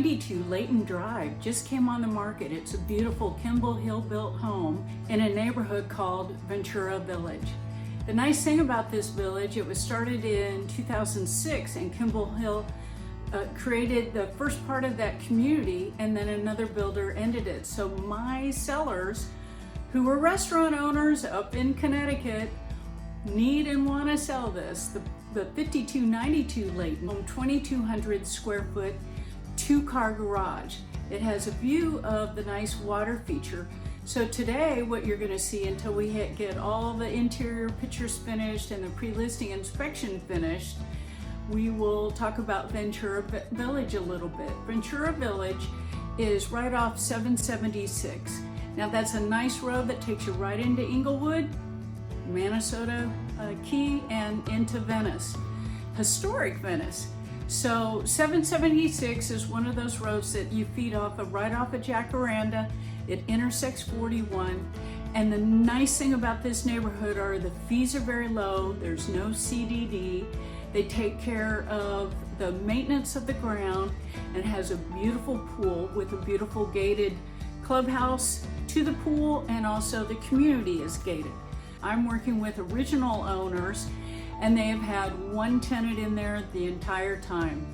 4292 Layton Drive just came on the market. It's a beautiful Kimball Hill built home in a neighborhood called Ventura Village. The nice thing about this village, it was started in 2006 and Kimball Hill created the first part of that community, and then another builder ended it. So my sellers, who were restaurant owners up in Connecticut, need and want to sell this. The 5292 Layton, 2,200 square foot, 2-car garage. It has a view of the nice water feature. So today, what you're going to see until we get all the interior pictures finished and the pre-listing inspection finished, we will talk about Ventura Village a little bit. Ventura Village is right off 776. Now that's a nice road that takes you right into Inglewood, Minnesota Key, and into Venice, historic Venice. So 776 is one of those roads that you feed off of right off of Jacaranda. It intersects 41. And the nice thing about this neighborhood are the fees are very low. There's no CDD. They take care of the maintenance of the ground, and has a beautiful pool with a beautiful gated clubhouse to the pool, and also the community is gated. I'm working with original owners, and they have had one tenant in there the entire time.